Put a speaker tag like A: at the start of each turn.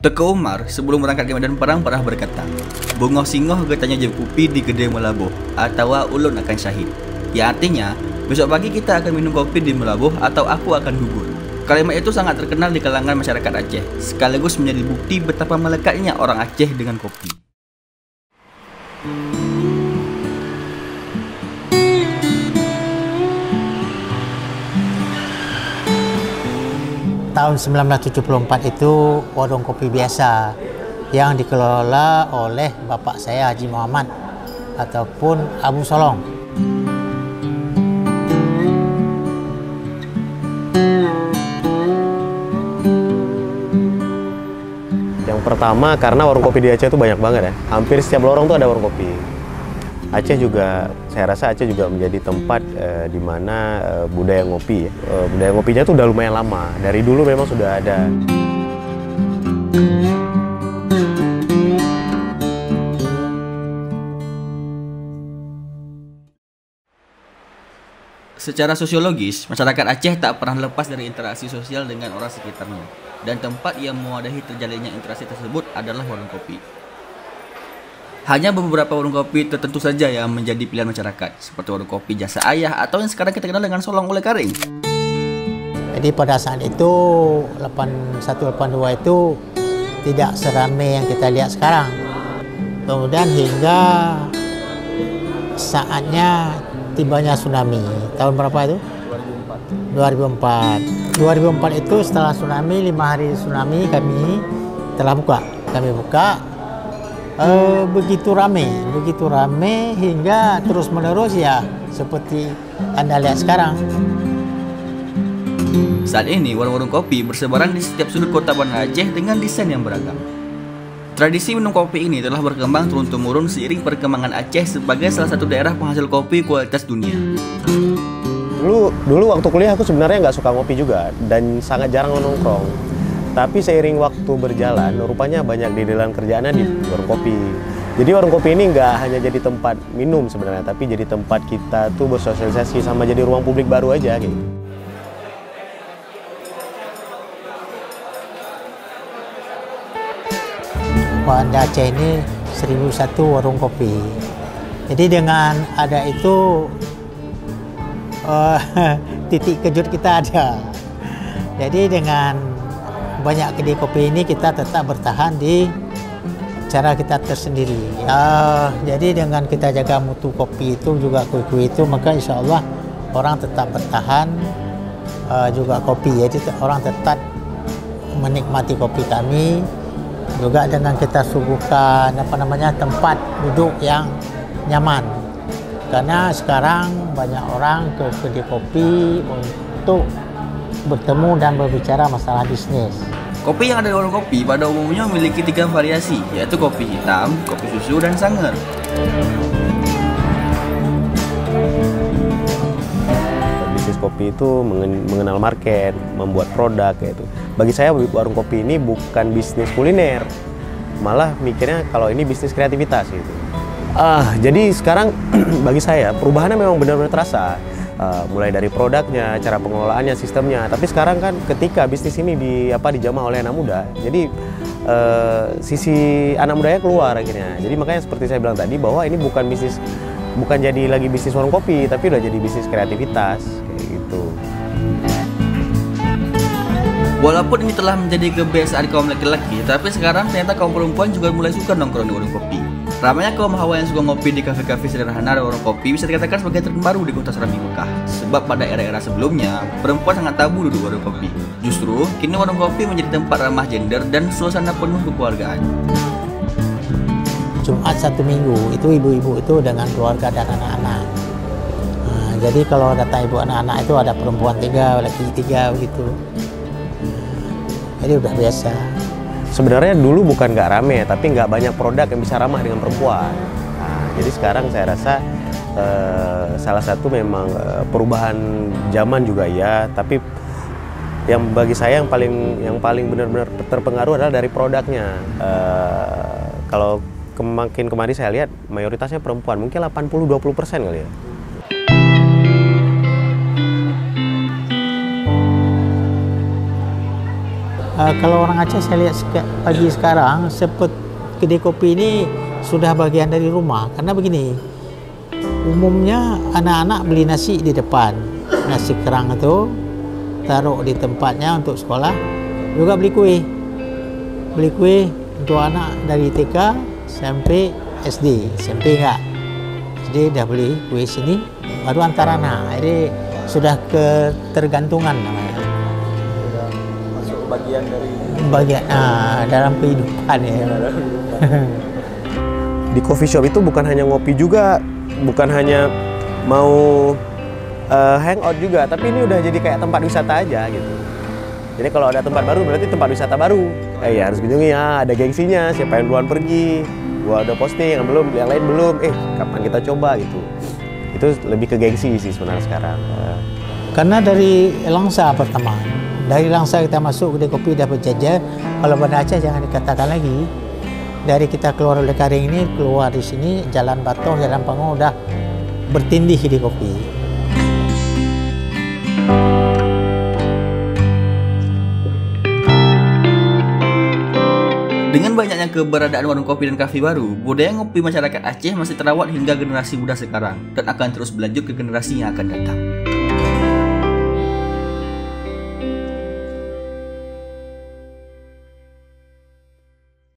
A: Teko Umar sebelum berangkat ke medan perang pernah berkata, "Bungoh singoh getanya je kopi di gede melabuh, atau ulun akan syahid." Ya artinya, besok pagi kita akan minum kopi di melabuh atau aku akan gugur. Kalimat itu sangat terkenal di kalangan masyarakat Aceh, sekaligus menjadi bukti betapa melekatnya orang Aceh dengan kopi.
B: Tahun 1974 itu warung kopi biasa yang dikelola oleh bapak saya Haji Muhammad ataupun Abu Solong.
C: Yang pertama karena warung kopi di Aceh itu banyak banget ya. Hampir setiap lorong tuh ada warung kopi. Aceh juga, saya rasa Aceh juga menjadi tempat di mana budaya ngopi ya. Budaya ngopinya tuh udah lumayan lama. Dari dulu memang sudah ada.
A: Secara sosiologis, masyarakat Aceh tak pernah lepas dari interaksi sosial dengan orang sekitarnya. Dan tempat yang mewadahi terjalinnya interaksi tersebut adalah warung kopi. Hanya beberapa warung kopi tertentu saja yang menjadi pilihan masyarakat, seperti warung kopi Jasa Ayah atau yang sekarang kita kenal dengan Solong Oleh Karing.
B: Jadi pada saat itu 81-82 itu tidak seramai yang kita lihat sekarang. Kemudian hingga saatnya tibanya tsunami. Tahun berapa itu? 2004. 2004 itu setelah tsunami, 5 hari tsunami kami telah buka. Kami buka. Begitu ramai hingga terus menerus ya seperti Anda lihat sekarang.
A: Saat ini warung-warung kopi bersebaran di setiap sudut kota Banda Aceh dengan desain yang beragam. Tradisi minum kopi ini telah berkembang turun-temurun seiring perkembangan Aceh sebagai salah satu daerah penghasil kopi kualitas dunia.
C: Dulu waktu kuliah aku sebenarnya nggak suka ngopi juga dan sangat jarang nongkrong. Tapi seiring waktu berjalan, rupanya banyak dedelan kerjaannya di warung kopi. Jadi warung kopi ini nggak hanya jadi tempat minum sebenarnya, tapi jadi tempat kita tuh bersosialisasi sama jadi ruang publik baru aja gitu.
B: Banda Aceh ini 1001 warung kopi. Jadi dengan ada itu titik kejut kita ada. Jadi dengan banyak kedai kopi ini kita tetap bertahan di cara kita tersendiri. Jadi dengan kita jaga mutu kopi itu juga kue-kue itu, maka insya Allah orang tetap bertahan juga kopi. Jadi orang tetap menikmati kopi kami. Juga dengan kita suguhkan tempat duduk yang nyaman. Karena sekarang banyak orang ke kedai kopi untuk bertemu dan berbicara masalah bisnis.
A: Kopi yang ada di warung kopi pada umumnya memiliki 3 variasi, yaitu kopi hitam, kopi susu, dan sanger.
C: Bisnis kopi itu mengenal market, membuat produk gitu. Bagi saya warung kopi ini bukan bisnis kuliner, malah mikirnya kalau ini bisnis kreativitas gitu. Jadi sekarang bagi saya perubahannya memang benar-benar terasa. Mulai dari produknya, cara pengelolaannya, sistemnya. Tapi sekarang kan ketika bisnis ini dijamah oleh anak muda, jadi sisi anak mudanya keluar akhirnya. Jadi makanya seperti saya bilang tadi bahwa ini bukan jadi lagi bisnis warung kopi, tapi udah jadi bisnis kreativitas kayak gitu.
A: Walaupun ini telah menjadi kebiasaan kaum laki-laki, tapi sekarang ternyata kaum perempuan juga mulai suka nongkrong di warung kopi. Ramainya kaum hawa yang suka ngopi di kafe-kafe sederhana dan warung kopi bisa dikatakan sebagai tren baru di kota Serambi Mekah. Sebab pada era-era sebelumnya, perempuan sangat tabu duduk warung kopi. Justru, kini warung kopi menjadi tempat ramah gender dan suasana penuh kekeluargaan.
B: Jumat Sabtu Minggu, itu ibu-ibu itu dengan keluarga dan anak-anak. Jadi kalau datang ibu anak-anak itu ada perempuan 3, laki 3 begitu. Jadi udah biasa.
C: Sebenarnya dulu bukan nggak rame, tapi nggak banyak produk yang bisa ramah dengan perempuan. Jadi sekarang saya rasa salah satu memang perubahan zaman juga ya, tapi yang bagi saya yang paling benar-benar terpengaruh adalah dari produknya. Kalau makin kemarin saya lihat mayoritasnya perempuan, mungkin 80-20% kali ya.
B: Kalau orang Aceh saya lihat pagi sekarang seperti kedai kopi ini sudah bagian dari rumah. Karena begini, umumnya anak-anak beli nasi di depan, nasi kerang itu taruh di tempatnya untuk sekolah, juga beli kue untuk anak dari TK sampai SD. SMP enggak, SD dah beli kue sini, baru antar anak. Jadi sudah ketergantungan namanya.
C: Masuk bagian dari
B: dalam kehidupan ya.
C: Di coffee shop itu bukan hanya ngopi juga, bukan hanya mau hangout juga, tapi ini udah jadi kayak tempat wisata aja gitu. Jadi kalau ada tempat baru berarti tempat wisata baru. Ya harus kunjungi ya, ada gengsinya, siapa yang duluan pergi. Gua udah posting, yang lain belum. Kapan kita coba gitu. Itu lebih ke gengsi sih sebenarnya sekarang.
B: Karena dari Langsa pertama, dari Langsa kita masuk kedai kopi dapat jajar. Kalau Banda Aceh jangan dikatakan lagi. Dari kita keluar oleh Karing ini, keluar di sini Jalan Batoh, Jalan Pango udah bertindih di kopi.
A: Dengan banyaknya keberadaan warung kopi dan kafe baru, budaya ngopi masyarakat Aceh masih terawat hingga generasi muda sekarang dan akan terus berlanjut ke generasi yang akan datang.